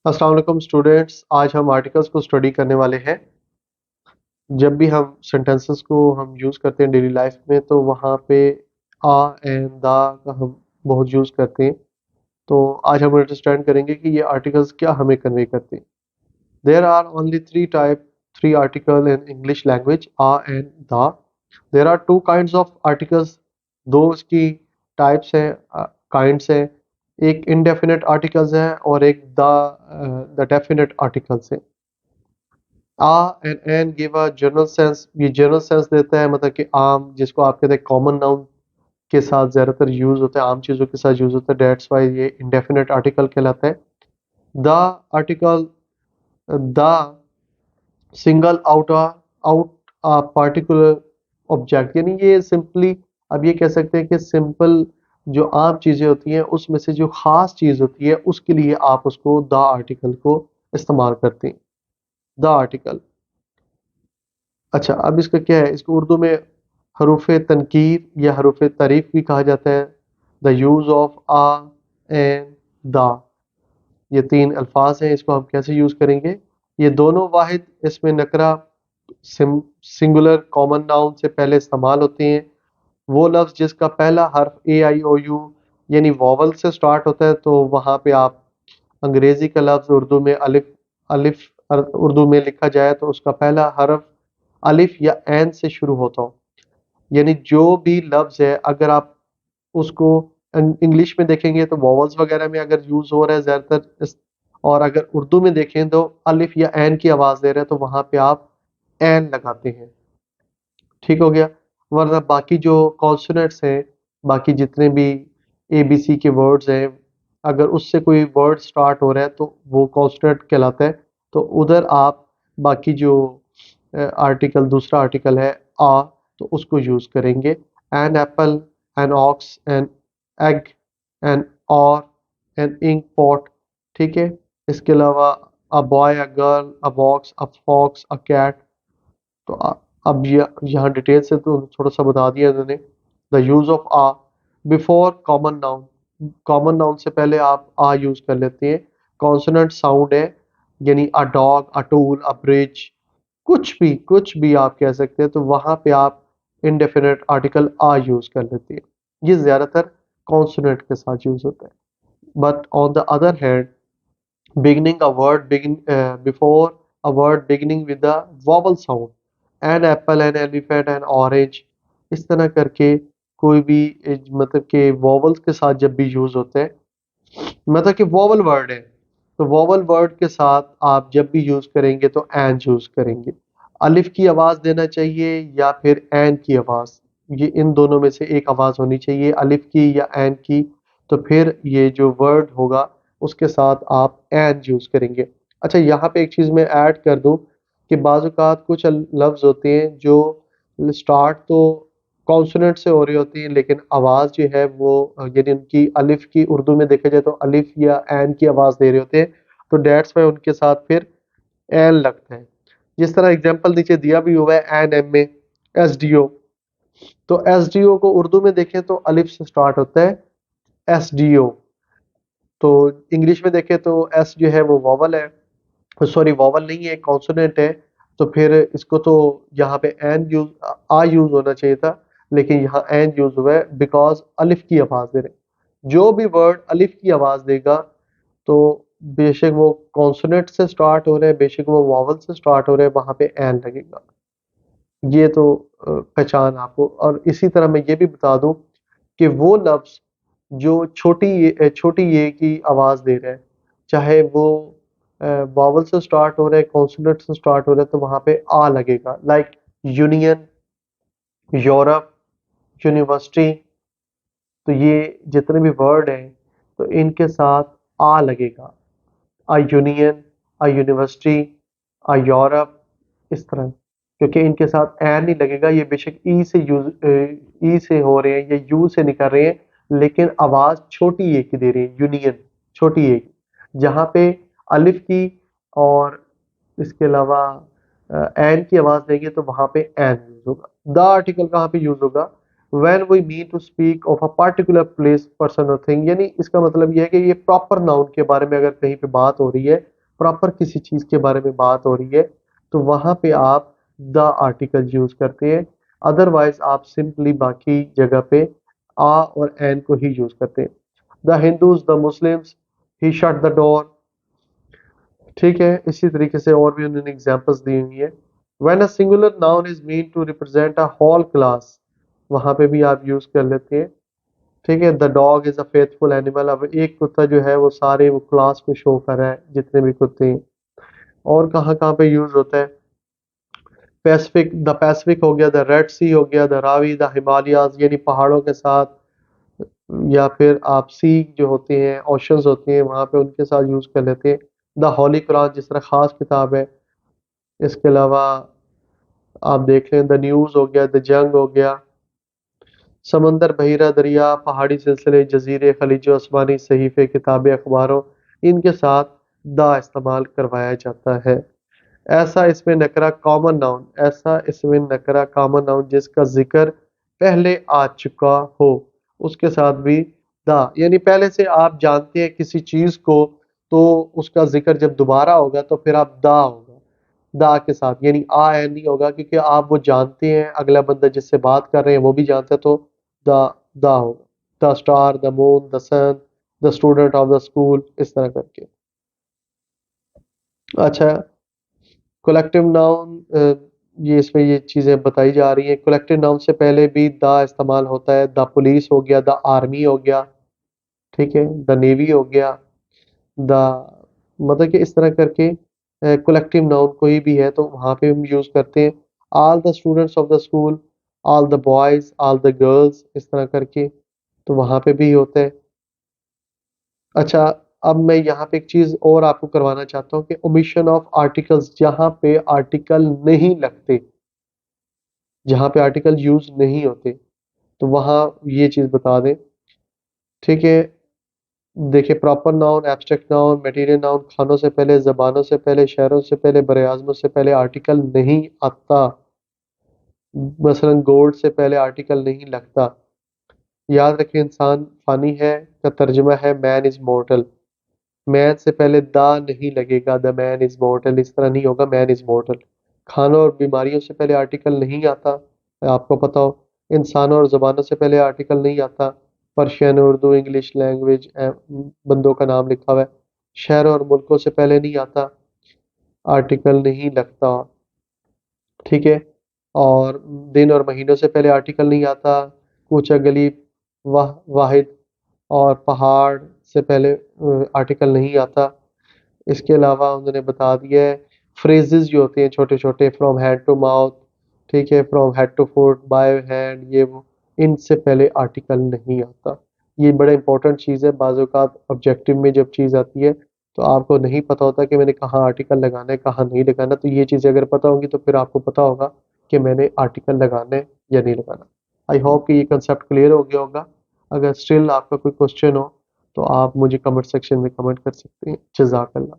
अस्सलाम वालेकुम स्टूडेंट्स, आज हम आर्टिकल्स को स्टडी करने वाले हैं। जब भी हम सेंटेंसेस को हम यूज़ करते हैं डेली लाइफ में तो वहाँ पे आ एंड दा का हम बहुत यूज़ करते हैं। तो आज हम अंडरस्टैंड करेंगे कि ये आर्टिकल्स क्या हमें कन्वे करते हैं। There are only three article in English language, a and the. There are two kinds of articles, दो इसकी टाइप्स हैं, काइंड्स हैं। एक इनडेफिनेट आर्टिकल्स है और एक द डेफिनेट आर्टिकल्स है। A and an give a general sense, ये जनरल सेंस देता है, मतलब कि आम, जिसको आप कहते हैं कॉमन नाउन के साथ ज़्यादातर यूज़ होता है, आम चीज़ों के साथ यूज़ होता है। डेट्स वाई ये इंडेफिनेट आर्टिकल कहलाता है। The article, the single out a particular object, यानी ये सिंपली, अब ये कह सकते हैं कि सिंपल जो आम चीज़ें होती हैं उसमें से जो ख़ास चीज़ होती है उसके लिए आप उसको द आर्टिकल को इस्तेमाल करते हैं। The article. अच्छा, अब इसका क्या है, इसको उर्दू में हरूफ तनकीर या हरूफ तारीफ भी कहा जाता है। The use of a and the, ये तीन अल्फाज हैं, इसको हम कैसे यूज़ करेंगे। ये दोनों वाहिद इसमें नकरा सिंगुलर कॉमन नाउन से पहले इस्तेमाल होते हैं। वो लफ्ज़ जिसका पहला हर्फ ए आई ओ यू यानी वॉवल से स्टार्ट होता है, तो वहाँ पे आप अंग्रेज़ी का लफ्ज़ उर्दू में अलिफ अलिफ उर्दू में लिखा जाए तो उसका पहला हर्फ अलिफ या ऐन से शुरू होता हो। यानी जो भी लफ्ज़ है अगर आप उसको इंग्लिश में देखेंगे तो वॉवल्स वगैरह में अगर यूज़ हो रहा है ज़्यादातर और अगर उर्दू में देखें तो अलिफ या ऐन की आवाज़ दे रहे हैं तो वहाँ पे आप ऐन लगाते हैं। ठीक हो गया। वरना बाकी जो कॉन्सोनेंट्स हैं, बाकी जितने भी एबीसी के वर्ड्स हैं, अगर उससे कोई वर्ड स्टार्ट हो रहा है तो वो कॉन्सोनेंट कहलाता है। तो उधर आप बाकी जो आर्टिकल, दूसरा आर्टिकल है आ, तो उसको यूज़ करेंगे। An apple, an ox, an egg, an oar, an ink pot. ठीक है। इसके अलावा a boy, a girl, a box, a fox, a cat. तो अब यहाँ डिटेल से तो थोड़ा सा बता दिया इन्होंने। The use of a before common noun, common noun से पहले आप आ यूज़ कर लेते हैं। कॉन्सोनेंट साउंड है, यानी a dog, a tool, a bridge, कुछ भी आप कह सकते हैं, तो वहाँ पे आप इनडेफिनेट आर्टिकल आ यूज़ कर लेते हैं। ये ज़्यादातर कॉन्सोनेंट के साथ यूज़ होता है। But on the other hand, beginning a word before a word beginning with the vowel sound, an apple, an elephant, an orange, इस तरह करके कोई भी मतलब कि वॉवल्स के साथ जब भी यूज़ होते हैं, मतलब कि वॉवल वर्ड है, तो वॉवल वर्ड के साथ आप जब भी यूज़ करेंगे तो एन यूज़ करेंगे। अलिफ की आवाज़ देना चाहिए या फिर एन की आवाज़, ये इन दोनों में से एक आवाज़ होनी चाहिए, अलिफ की या एन की। तो फिर ये जो वर्ड होगा उसके साथ आप एन यूज़ करेंगे। अच्छा, यहाँ पे एक चीज़ मैं ऐड कर दूँ कि बाज़ औक़ात कुछ लफ्ज़ होते हैं जो स्टार्ट तो कॉन्सोनेंट से हो रही होती है लेकिन आवाज़ जो है वो यानी उनकी अलिफ की, उर्दू में देखा जाए तो अलिफ या ऐन की आवाज़ दे रहे होते हैं, तो दैट्स व्हाई उनके साथ फिर ऐन लगता है। जिस तरह एग्जांपल नीचे दिया भी हुआ है एन एम में, एसडीओ। तो एसडीओ को उर्दू में देखें तो अलिफ से स्टार्ट होता है, एसडीओ। तो इंग्लिश में देखें तो एस जो है वो वॉवल है, सॉरी वॉवल नहीं है, कॉन्सोनेंट है। तो फिर इसको तो यहाँ पे एन यूज आ यूज होना चाहिए था, लेकिन यहाँ एन यूज हुआ है बिकॉज अलिफ की आवाज दे रहे। जो भी वर्ड अलिफ की आवाज देगा तो बेशक वो कॉन्सोनेंट से स्टार्ट हो रहे हैं, बेशक वो वॉवल से स्टार्ट हो रहे हैं, वहां पे एन लगेगा। ये तो पहचान आपको। और इसी तरह मैं ये भी बता दूं कि वो लफ्ज जो छोटी ये की आवाज दे रहा है, चाहे वो वॉवल से स्टार्ट हो रहा है, कॉन्सोनेंट से स्टार्ट हो रहा है, तो वहां पे आ लगेगा। Like union, Europe, university. तो ये जितने भी वर्ड हैं तो इनके साथ आ लगेगा। A union, a university, a Europe, इस तरह, क्योंकि इनके साथ एन नहीं लगेगा। ये बेशक ई से हो रहे हैं या यू से निकल रहे हैं, लेकिन आवाज छोटी ए की दे रहे हैं, यूनियन, छोटी ए की। जहाँ पे अलिफ की और इसके अलावा एन की आवाज देंगे तो वहां पे एन यूज होगा। द आर्टिकल कहाँ पे यूज होगा? When we mean to speak of a particular place, person और थिंग, यानी इसका मतलब यह है कि ये प्रॉपर नाउन के बारे में अगर कहीं पे बात हो रही है प्रॉपर किसी चीज़ के बारे में बात हो रही है तो वहाँ पे आप द आर्टिकल यूज़ करते हैं। अदरवाइज आप सिंपली बाकी जगह पे आ और एन को ही यूज़ करते हैं। The Hindus, the Muslims, he shut the door. ठीक है, इसी तरीके से और भी उन्होंने एग्जांपल्स दी हुई है। When a singular noun is mean to represent a whole class, वहां पे भी आप यूज कर लेते हैं। ठीक है, the dog is a faithful animal, अब एक कुत्ता जो है वो सारे वो क्लास को शो कर रहा है जितने भी कुत्ते हैं। और कहाँ कहाँ पे यूज होता है? पैसिफिक, द पैसिफिक हो गया, द रेड सी हो गया, द रावी, द हिमालयाज यानी पहाड़ों के साथ, या फिर आप सी जो होते हैं ओशंस होते हैं वहां पे उनके साथ यूज कर लेते हैं। द होली कुरान जिस तरह खास किताब है। इसके अलावा आप देख लें द न्यूज हो गया, द जंग हो गया, समंदर, बहिरा, दरिया, पहाड़ी सिलसिले, जजीरे, खलीज, आसमानी सहीफे, किताबें, अखबारों, इनके साथ द इस्तेमाल करवाया जाता है। ऐसा इसमें नकरा कॉमन नाउन जिसका जिक्र पहले आ चुका हो, उसके साथ भी द, यानी पहले से आप जानते हैं किसी चीज को तो उसका जिक्र जब दोबारा होगा तो फिर आप द होगा, दा के साथ, यानी आ एन नहीं होगा क्योंकि आप वो जानते हैं, अगला बंदा जिससे बात कर रहे हैं वो भी जानता है तो दा दा होगा। The star, the moon, the sun, the student of the school, इस तरह करके। अच्छा, कलेक्टिव नाउन, ये इसमें ये चीजें बताई जा रही हैं। कलेक्टिव नाउन से पहले भी द इस्तेमाल होता है। द पुलिस हो गया, द आर्मी हो गया, ठीक है, द नेवी हो गया, द, मतलब कि इस तरह करके कलेक्टिव नाउन कोई भी है तो वहाँ पे हम यूज करते हैं। All the students of the school, all the boys, all the girls, इस तरह करके तो वहाँ पे भी होता है। अच्छा, अब मैं यहाँ पे एक चीज और आपको करवाना चाहता हूँ कि ओमिशन ऑफ आर्टिकल्स, जहाँ पे आर्टिकल नहीं लगते, जहाँ पे आर्टिकल यूज नहीं होते, तो वहाँ ये चीज बता दें। ठीक है, देखिए, proper noun, abstract noun, material noun, खानों से पहले, जबानों से पहले, शहरों से पहले, बरेआज़मों से पहले आर्टिकल नहीं आता। मसलन गोल्ड से पहले आर्टिकल नहीं लगता। याद रखें, इंसान फानी है का तर्जुमा है मैन इज मॉर्टल। मैन से पहले दा नहीं लगेगा, द मैन इज मॉर्टल, इस तरह नहीं होगा, मैन इज मॉर्टल। खानों और बीमारियों से पहले आर्टिकल नहीं आता, आपको पता हो। इंसानों और ज़बानों से पहले आर्टिकल नहीं आता। पर्शियन, उर्दू, इंग्लिश लैंग्वेज बंदों का नाम लिखा हुआ है। शहरों और मुल्कों से पहले नहीं आता, आर्टिकल नहीं लगता। ठीक है, और दिन और महीनों से पहले आर्टिकल नहीं आता। कूचा, गली, वाहिद और पहाड़ से पहले आर्टिकल नहीं आता। इसके अलावा उन्होंने बता दिया है फ्रेजेस जो होते हैं छोटे छोटे, फ्रॉम हेड टू माउथ, ठीक है, from head to foot, by hand, ये वो, इनसे पहले आर्टिकल नहीं आता। ये बड़ा इंपॉर्टेंट चीज़ है। बाज़ औक़ात ऑब्जेक्टिव में जब चीज़ आती है तो आपको नहीं पता होता कि मैंने कहाँ आर्टिकल लगाना है, कहाँ नहीं लगाना, तो ये चीज़ें अगर पता होंगी तो फिर आपको पता होगा कि मैंने आर्टिकल लगाना है या नहीं लगाना। आई होप कि ये कंसेप्ट क्लियर हो गया होगा। अगर स्टिल आपका कोई क्वेश्चन हो तो आप मुझे कमेंट सेक्शन में कमेंट कर सकते हैं। जज़ाकल्लाह।